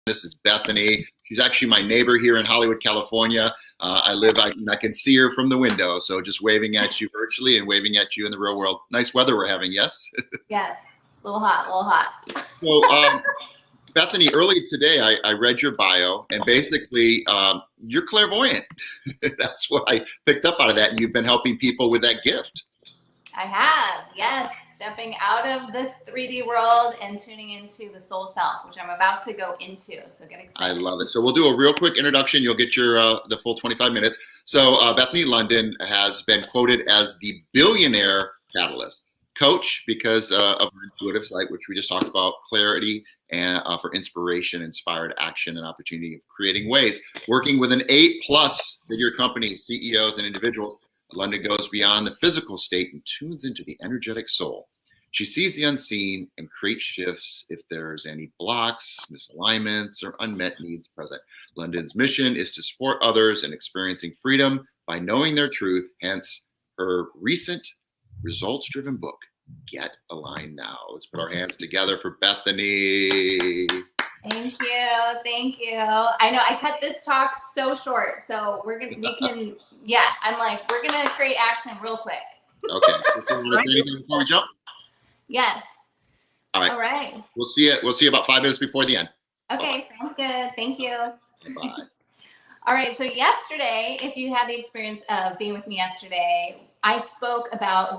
This is Bethany. She's actually my neighbor here in Hollywood, California. I can see her from the window. So just waving at you virtually and waving at you in the real world. Nice weather we're having, yes? Yes, a little hot. So Bethany, earlier today, I read your bio and basically you're clairvoyant. That's what I picked up out of that. And you've been helping people with that gift. I have, yes. Stepping out of this 3D world and tuning into the soul self, which I'm about to go into. So get excited. I love it. So we'll do a real quick introduction. You'll get your the full 25 minutes. So Bethany Londyn has been quoted as the Billionaire Catalyst Coach because of her intuitive site, which we just talked about, clarity and for inspiration, inspired action, and opportunity of creating ways. Working with an 8+ figure company, CEOs, and individuals, Londyn goes beyond the physical state and tunes into the energetic soul. She sees the unseen and creates shifts if there's any blocks, misalignments, or unmet needs present. Londyn's mission is to support others in experiencing freedom by knowing their truth, hence her recent results-driven book, Get Aligned Now. Let's put our hands together for Bethany. Thank you. I know I cut this talk so short, so we're gonna create action real quick. Okay. So you want to say anything before we jump? Yes. All right. We'll see you about 5 minutes before the end. Okay, sounds good. Thank you. Bye. All right, so yesterday, if you had the experience of being with me yesterday, I spoke about a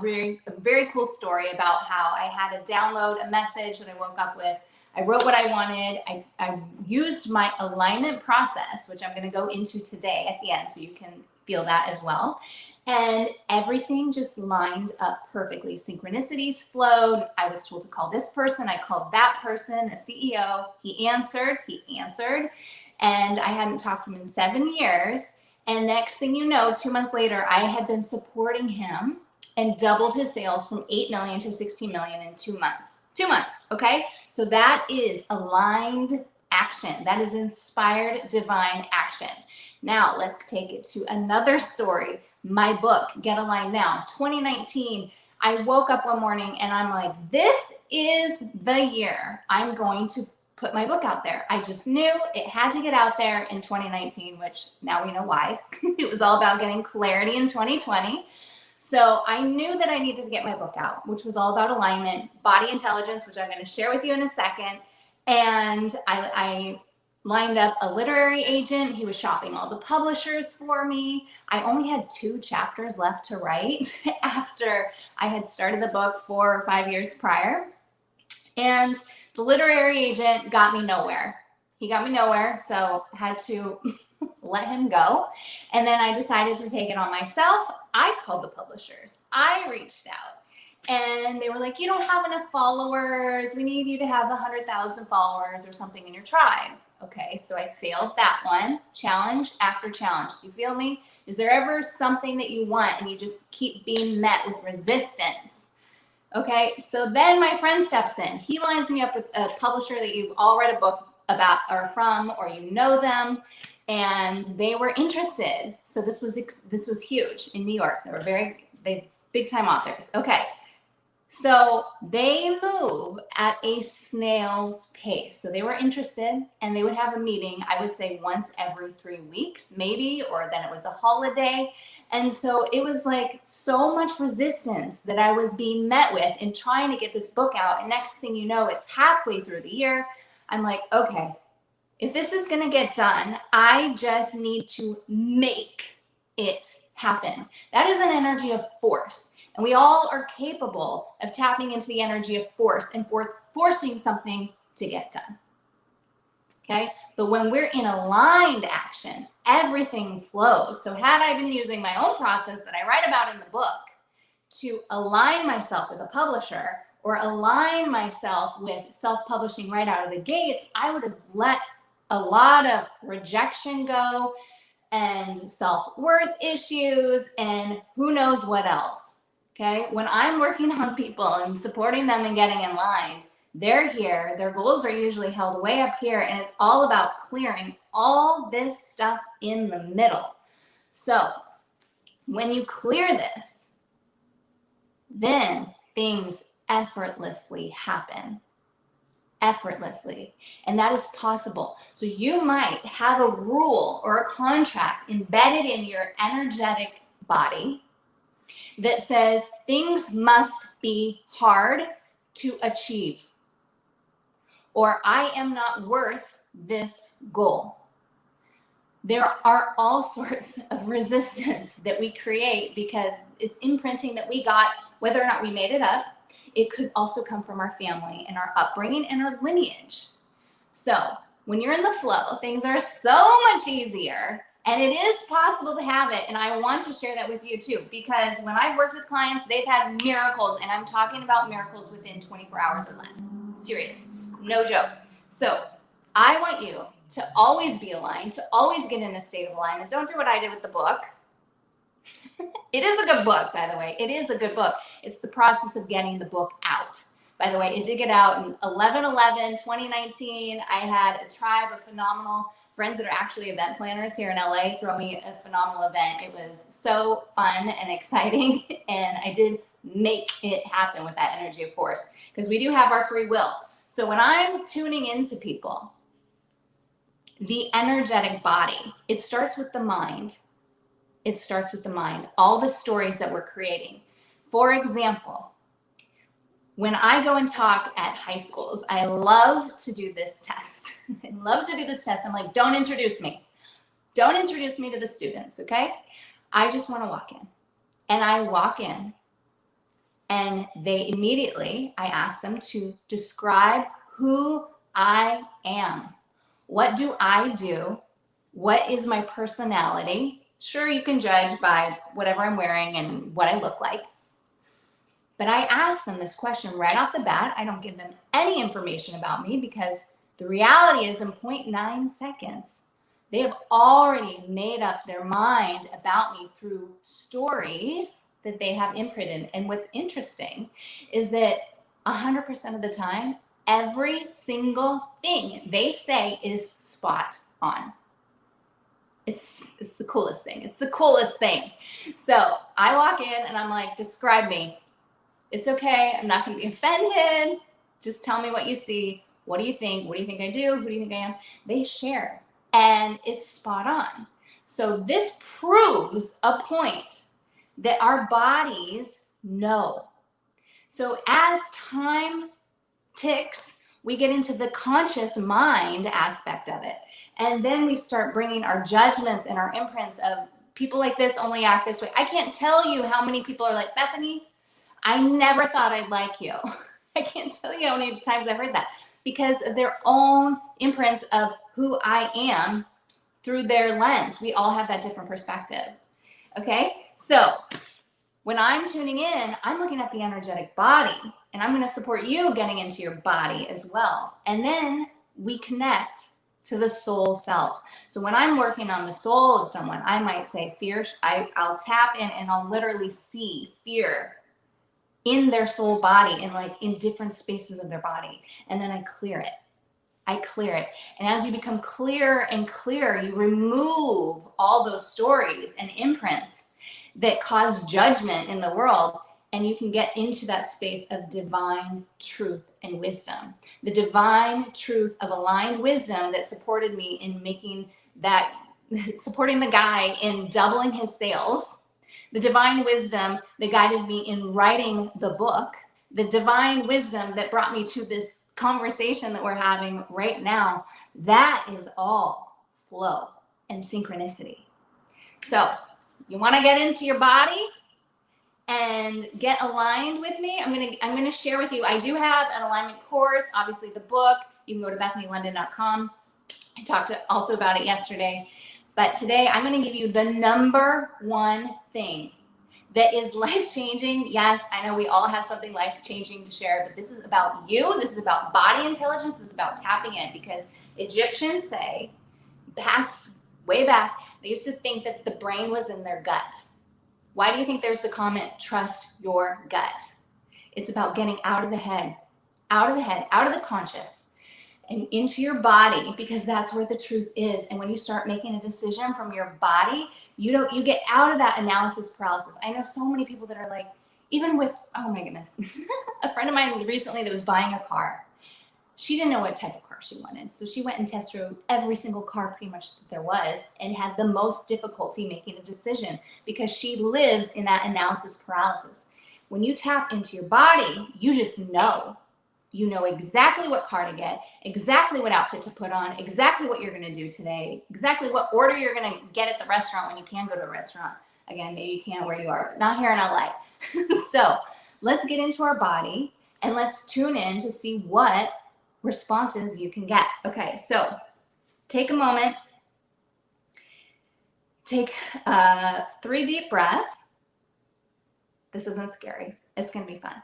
very cool story about how I had to download a message that I woke up with. I wrote what I wanted. I used my alignment process, which I'm going to go into today at the end, so you can feel that as well. And everything just lined up perfectly. Synchronicities flowed. I was told to call this person. I called that person, a CEO. He answered. And I hadn't talked to him in 7 years. And next thing you know, 2 months later, I had been supporting him and doubled his sales from 8 million to 16 million in 2 months. 2 months, okay? So that is aligned action. That is inspired divine action. Now let's take it to another story. My book, Get Aligned Now, 2019. I woke up one morning and I'm like, this is the year I'm going to put my book out there. I just knew it had to get out there in 2019, which now we know why. It was all about getting clarity in 2020. So I knew that I needed to get my book out, which was all about alignment, body intelligence, which I'm going to share with you in a second. And I lined up a literary agent. He was shopping all the publishers for me. I only had 2 chapters left to write after I had started the book 4 or 5 years prior. And the literary agent got me nowhere. He got me nowhere, so I had to let him go. And then I decided to take it on myself. I called the publishers. I reached out. And they were like, you don't have enough followers. We need you to have 100,000 followers or something in your tribe. Okay, so I failed that one. Challenge after challenge. Do you feel me? Is there ever something that you want and you just keep being met with resistance? Okay, so then my friend steps in. He lines me up with a publisher that you've all read a book about or from, or you know them, and they were interested. So this was huge in New York. They big time authors. Okay. So they move at a snail's pace. So they were interested and they would have a meeting, I would say once every 3 weeks, maybe, or then it was a holiday. And so it was like so much resistance that I was being met with in trying to get this book out. And next thing you know, it's halfway through the year. I'm like, okay, if this is going to get done, I just need to make it happen. That is an energy of force. And we all are capable of tapping into the energy of force and forcing something to get done. Okay? But when we're in aligned action, everything flows. So had I been using my own process that I write about in the book to align myself with a publisher or align myself with self-publishing right out of the gates, I would have let a lot of rejection go and self-worth issues and who knows what else. Okay, when I'm working on people and supporting them and getting in line, they're here, their goals are usually held way up here, and it's all about clearing all this stuff in the middle. So when you clear this, then things effortlessly happen. effortlessly. And that is possible. So you might have a rule or a contract embedded in your energetic body that says things must be hard to achieve, or I am not worth this goal. There are all sorts of resistance that we create because it's imprinting that we got, whether or not we made it up. It could also come from our family and our upbringing and our lineage. So when you're in the flow, things are so much easier, and it is possible to have it. And I want to share that with you too, because when I've worked with clients, they've had miracles, and I'm talking about miracles within 24 hours or less. Serious, no joke. So I want you to always be aligned, to always get in a state of alignment. Don't do what I did with the book. It is a good book, by the way. It is a good book. It's the process of getting the book out. By the way, it did get out in 11/11/2019. I had a tribe of phenomenal friends that are actually event planners here in LA throw me a phenomenal event. It was so fun and exciting, and I did make it happen with that energy of force, because we do have our free will. So when I'm tuning into people, the energetic body, it starts with the mind. It starts with the mind, all the stories that we're creating. For example, when I go and talk at high schools, I love to do this test. I love to do this test. I'm like, don't introduce me. Don't introduce me to the students, okay? I just want to walk in. And I walk in, and they immediately, I ask them to describe who I am. What do I do? What is my personality? Sure, you can judge by whatever I'm wearing and what I look like. But I ask them this question right off the bat. I don't give them any information about me, because the reality is in 0.9 seconds, they have already made up their mind about me through stories that they have imprinted. And what's interesting is that 100% of the time, every single thing they say is spot on. It's the coolest thing. It's the coolest thing. So I walk in and I'm like, describe me. It's okay. I'm not going to be offended. Just tell me what you see. What do you think? What do you think I do? Who do you think I am? They share, and it's spot on. So this proves a point that our bodies know. So as time ticks, we get into the conscious mind aspect of it. And then we start bringing our judgments and our imprints of people like this only act this way. I can't tell you how many people are like, Bethany, I never thought I'd like you. I can't tell you how many times I've heard that, because of their own imprints of who I am through their lens. We all have that different perspective. Okay, so when I'm tuning in, I'm looking at the energetic body, and I'm going to support you getting into your body as well. And then we connect to the soul self. So when I'm working on the soul of someone, I might say fear. I'll tap in and I'll literally see fear in their soul body, and like in different spaces of their body. And then I clear it. I clear it. And as you become clearer and clearer, you remove all those stories and imprints that cause judgment in the world, and you can get into that space of divine truth and wisdom. The divine truth of aligned wisdom that supported me in making that, supporting the guy in doubling his sales. The divine wisdom that guided me in writing the book. The divine wisdom that brought me to this conversation that we're having right now. That is all flow and synchronicity. So you want to get into your body and get aligned with me? I'm gonna share with you. I do have an alignment course, obviously the book. You can go to BethanyLondyn.com. I talked also about it yesterday. But today I'm going to give you the number one thing that is life-changing. Yes, I know we all have something life-changing to share, but this is about you. This is about body intelligence. This is about tapping in, because Egyptians say, way back, they used to think that the brain was in their gut. Why do you think there's the comment, trust your gut? It's about getting out of the head, out of the conscious, and into your body, because that's where the truth is. And when you start making a decision from your body, you get out of that analysis paralysis. I know so many people that are like, even with, oh my goodness, a friend of mine recently that was buying a car, she didn't know what type of car she wanted. So she went and test drove every single car pretty much that there was and had the most difficulty making a decision because she lives in that analysis paralysis. When you tap into your body, you just know. You know exactly what car to get, exactly what outfit to put on, exactly what you're going to do today, exactly what order you're going to get at the restaurant when you can go to a restaurant. Again, maybe you can't where you are, but not here in LA. So let's get into our body and let's tune in to see what responses you can get. Okay, so take a moment, take 3 deep breaths. This isn't scary. It's going to be fun.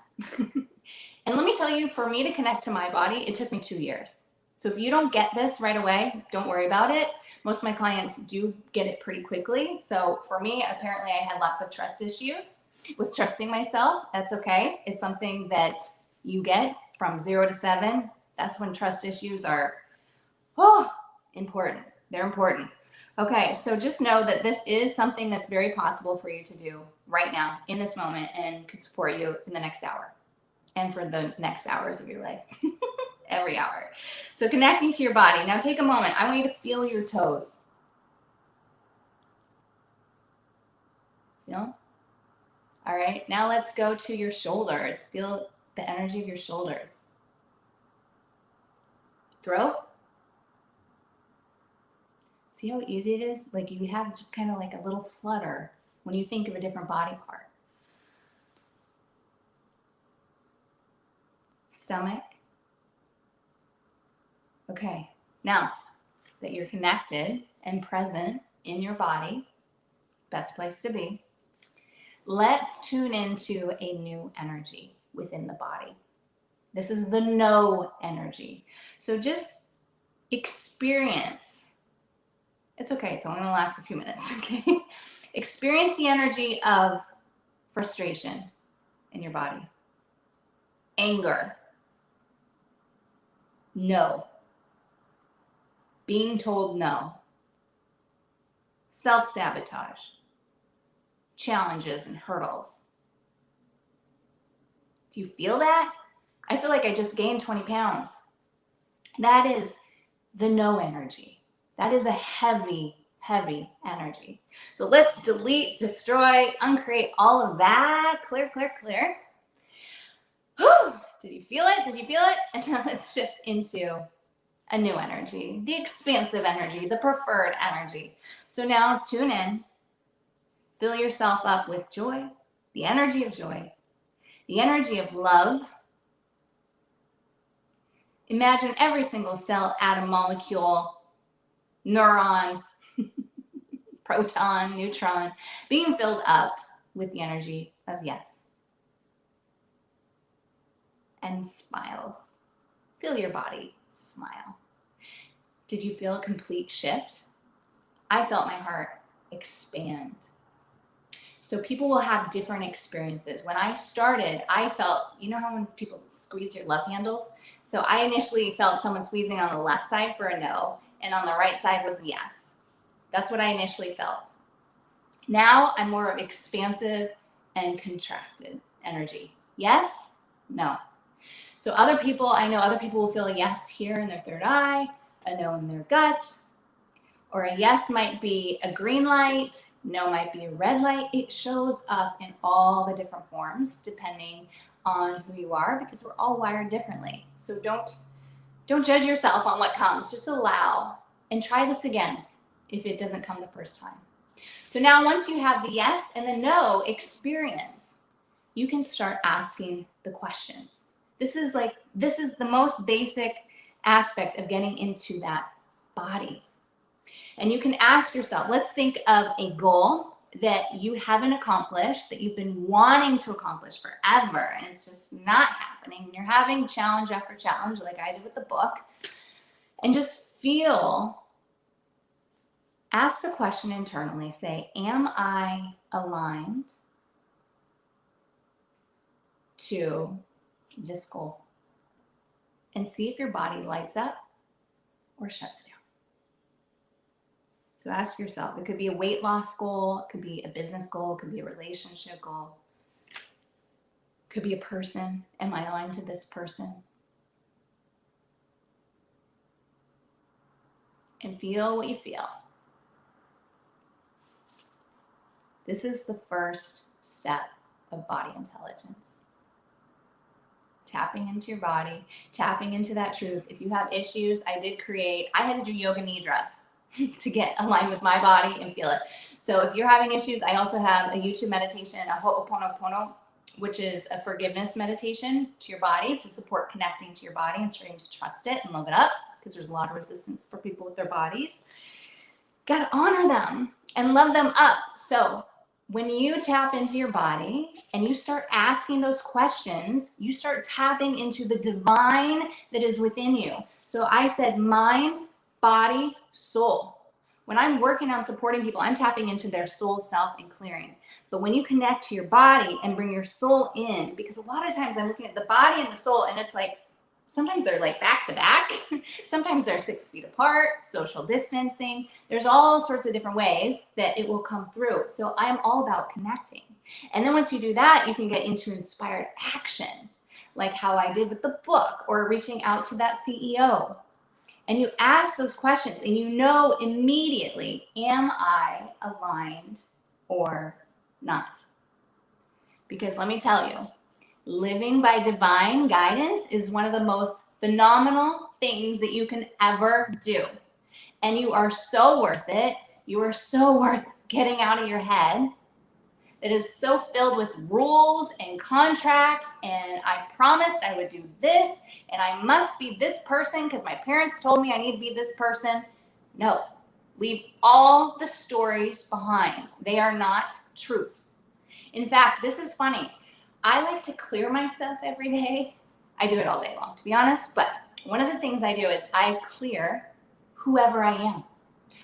And let me tell you, for me to connect to my body, it took me 2 years. So if you don't get this right away, don't worry about it. Most of my clients do get it pretty quickly. So for me, apparently I had lots of trust issues with trusting myself. That's okay. It's something that you get from 0 to 7. That's when trust issues are important. They're important. Okay, so just know that this is something that's very possible for you to do right now in this moment and could support you in the next hour and for the next hours of your life, every hour. So connecting to your body. Now take a moment. I want you to feel your toes. Feel? All right, now let's go to your shoulders. Feel the energy of your shoulders. Throat. See how easy it is? Like you have just kind of like a little flutter when you think of a different body part. Stomach. Okay, now that you're connected and present in your body, best place to be, let's tune into a new energy within the body. This is the no energy. So just experience. It's okay, it's only gonna last a few minutes, okay? Experience the energy of frustration in your body. Anger. No. Being told no. Self-sabotage. Challenges and hurdles. Do you feel that? I feel like I just gained 20 pounds. That is the no energy. That is a heavy, heavy energy. So let's delete, destroy, uncreate all of that. Clear, clear, clear. Whew. Did you feel it? Did you feel it? And now let's shift into a new energy, the expansive energy, the preferred energy. So now tune in, fill yourself up with joy, the energy of joy, the energy of love. Imagine every single cell, atom, molecule, neuron, proton, neutron, being filled up with the energy of yes. And smiles. Feel your body smile. Did you feel a complete shift? I felt my heart expand. So people will have different experiences. When I started, I felt, you know how when people squeeze your love handles? So I initially felt someone squeezing on the left side for a no, and on the right side was a yes. That's what I initially felt. Now I'm more of expansive and contracted energy. Yes, no. So other people, I know other people will feel a yes here in their third eye, a no in their gut, or a yes might be a green light, no might be a red light. It shows up in all the different forms depending on who you are, because we're all wired differently. So don't judge yourself on what comes. Just allow and try this again if it doesn't come the first time. So now once you have the yes and the no experience, you can start asking the questions. This is the most basic aspect of getting into that body. And you can ask yourself, let's think of a goal that you haven't accomplished, that you've been wanting to accomplish forever, and it's just not happening. And you're having challenge after challenge, like I did with the book. And just ask the question internally, say, am I aligned to this goal? And see if your body lights up or shuts down. So ask yourself, it could be a weight loss goal, it could be a business goal, it could be a relationship goal, it could be a person. Am I aligned to this person? and feel what you feel. This is the first step of body intelligence. Tapping into your body, tapping into that truth. If you have issues, I had to do yoga nidra to get aligned with my body and feel it. So if you're having issues, I also have a YouTube meditation, a Ho'oponopono, which is a forgiveness meditation to your body to support connecting to your body and starting to trust it and love it up, because there's a lot of resistance for people with their bodies. Got to honor them and love them up. So when you tap into your body and you start asking those questions, you start tapping into the divine that is within you. So I said mind, body, soul. When I'm working on supporting people, I'm tapping into their soul self and clearing. But when you connect to your body and bring your soul in, because a lot of times I'm looking at the body and the soul and it's like, sometimes they're like back to back. Sometimes they're 6 feet apart, social distancing. There's all sorts of different ways that it will come through. So I'm all about connecting. And then once you do that, you can get into inspired action, like how I did with the book or reaching out to that CEO. And you ask those questions and you know immediately, am I aligned or not? Because let me tell you, living by divine guidance is one of the most phenomenal things that you can ever do. And you are so worth it. You are so worth getting out of your head. It is so filled with rules and contracts, and I promised I would do this, and I must be this person because my parents told me I need to be this person. No, leave all the stories behind. They are not truth. In fact, this is funny. I like to clear myself every day. I do it all day long, to be honest, but one of the things I do is I clear whoever I am.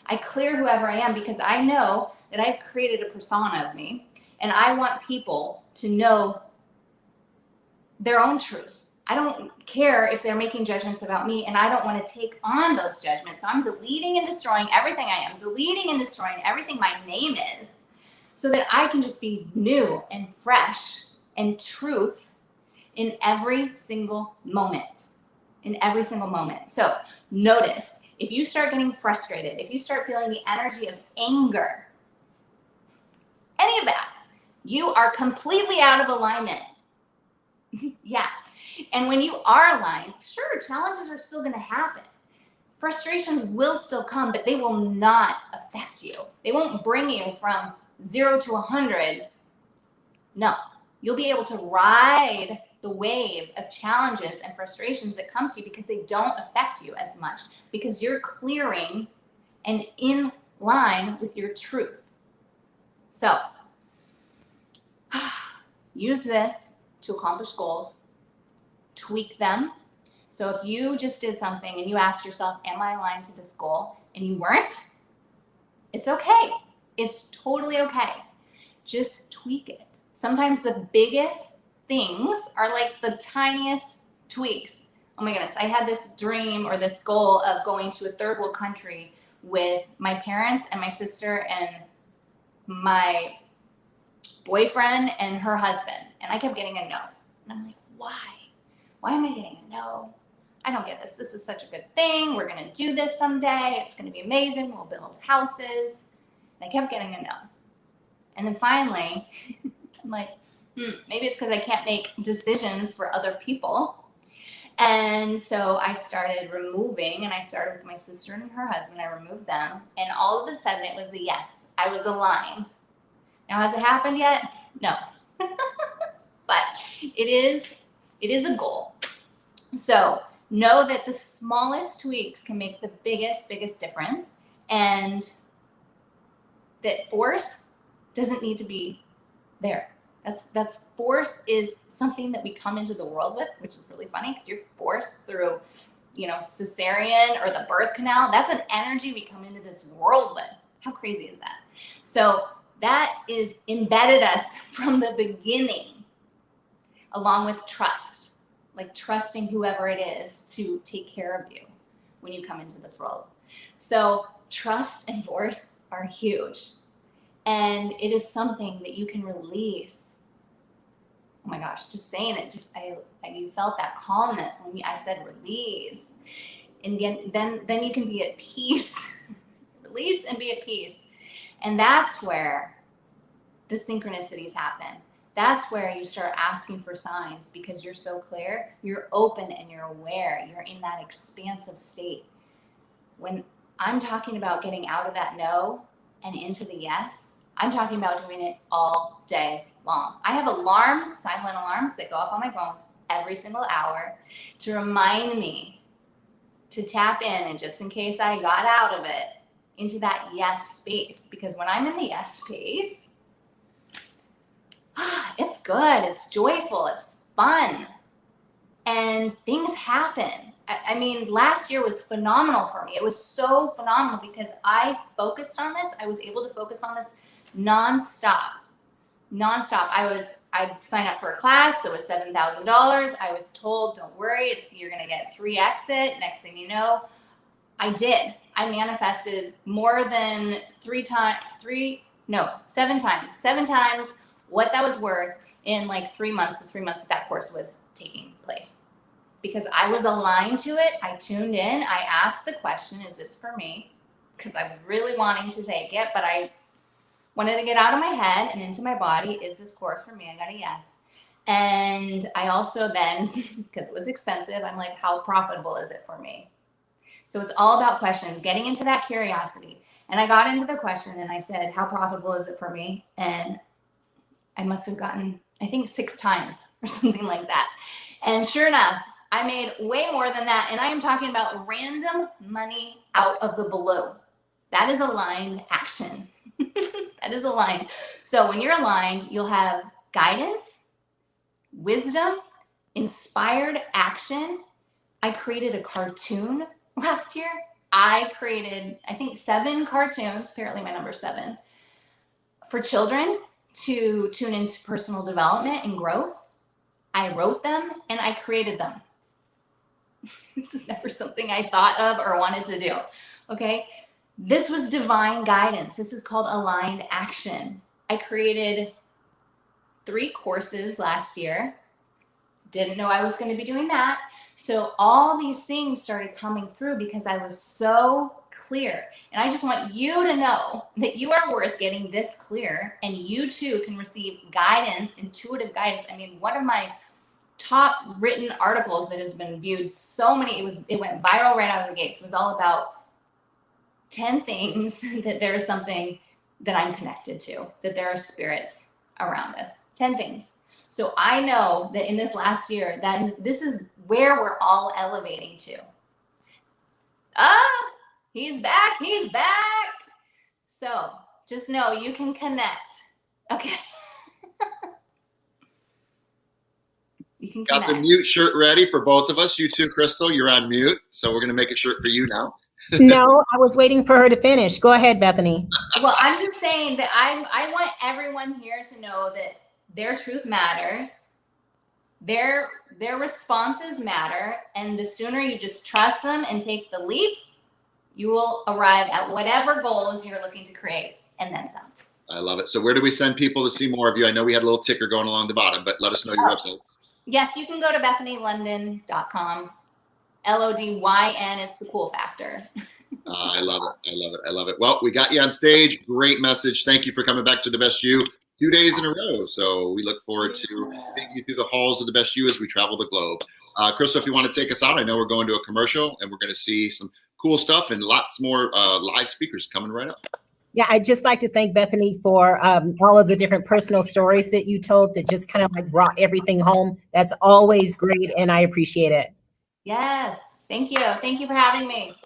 I clear whoever I am because I know that I've created a persona of me, and I want people to know their own truths. I don't care if they're making judgments about me, and I don't want to take on those judgments. So I'm deleting and destroying everything I am, deleting and destroying everything my name is, so that I can just be new and fresh and truth in every single moment. In every single moment. So notice, if you start getting frustrated, if you start feeling the energy of anger, any of that, you are completely out of alignment. Yeah. And when you are aligned, sure, challenges are still going to happen. Frustrations will still come, but they will not affect you. They won't bring you from 0 to 100. No. You'll be able to ride the wave of challenges and frustrations that come to you because they don't affect you as much, because you're clearing and in line with your truth. So use this to accomplish goals, tweak them. So if you just did something and you asked yourself, am I aligned to this goal? And you weren't, it's okay. It's totally okay. Just tweak it. Sometimes the biggest things are like the tiniest tweaks. Oh my goodness, I had this dream or this goal of going to a third world country with my parents and my sister and my boyfriend and her husband. And I kept getting a no. And I'm like, why? Why am I getting a no? I don't get this. This is such a good thing. We're going to do this someday. It's going to be amazing. We'll build houses. And I kept getting a no. And then finally, I'm like, maybe it's because I can't make decisions for other people. And so I started removing, and I started with my sister and her husband. I removed them. And all of a sudden, it was a yes. I was aligned. Now, has it happened yet? No. But it is a goal. So know that the smallest tweaks can make the biggest difference, and that force doesn't need to be there. That's force is something that we come into the world with, which is really funny because you're forced through, cesarean or the birth canal. That's an energy we come into this world with. How crazy is that? So that is embedded us from the beginning, along with trust, like trusting whoever it is to take care of you when you come into this world. So trust and force are huge. And it is something that you can release. Oh my gosh, just saying it, you felt that calmness when I said release. And then you can be at peace. Release and be at peace. And that's where the synchronicities happen. That's where you start asking for signs, because you're so clear, you're open and you're aware, you're in that expansive state. When I'm talking about getting out of that no and into the yes, I'm talking about doing it all day long. I have alarms, silent alarms that go off on my phone every single hour to remind me to tap in, and just in case I got out of it, into that yes space. Because when I'm in the yes space, it's good, it's joyful, it's fun, and things happen. I mean, last year was phenomenal for me. It was so phenomenal because I focused on this. I was able to focus on this nonstop. I'd sign up for a class that was $7,000. I was told, don't worry, you're going to get 3x it. Next thing you know, I did. I manifested more than 7 times what that was worth in like 3 months, the 3 months that course was taking place. Because I was aligned to it, I tuned in, I asked the question, is this for me? Because I was really wanting to take it, but I wanted to get out of my head and into my body. Is this course for me? I got a yes. And I also then, because it was expensive, I'm like, how profitable is it for me? So it's all about questions, getting into that curiosity. And I got into the question and I said, how profitable is it for me? And I must have gotten, I think 6 times or something like that. And sure enough, I made way more than that. And I am talking about random money out of the blue. That is aligned action. That is aligned. So when you're aligned, you'll have guidance, wisdom, inspired action. I created a cartoon last year. I created, I think, 7 cartoons, apparently my number 7, for children to tune into personal development and growth. I wrote them and I created them. This is never something I thought of or wanted to do. Okay. This was divine guidance. This is called aligned action. I created 3 courses last year. Didn't know I was going to be doing that. So all these things started coming through because I was so clear. And I just want you to know that you are worth getting this clear, and you too can receive guidance, intuitive guidance. I mean, one of my top written articles that has been viewed so many, it went viral right out of the gates. It was all about 10 things that there is something that I'm connected to, that there are spirits around us. 10 things. So I know that in this last year, this is where we're all elevating to. He's back. So just know you can connect. Okay. You can connect. Got the mute shirt ready for both of us. You too, Crystal, you're on mute. So we're going to make a shirt for you now. No, I was waiting for her to finish. Go ahead, Bethany. Well, I'm just saying that I want everyone here to know that their truth matters. Their responses matter. And the sooner you just trust them and take the leap, you will arrive at whatever goals you're looking to create, and then some. I love it. So where do we send people to see more of you? I know we had a little ticker going along the bottom, but let us know your websites. Yes, you can go to BethanyLondyn.com. LODYN is the cool factor. I love it. Well, we got you on stage. Great message. Thank you for coming back to the Best You 2 days in a row. So we look forward to taking you through the halls of the Best You as we travel the globe. Crystal, if you want to take us out, I know we're going to a commercial and we're going to see some cool stuff and lots more live speakers coming right up. Yeah, I'd just like to thank Bethany for all of the different personal stories that you told that just kind of like brought everything home. That's always great, and I appreciate it. Yes. Thank you. Thank you for having me.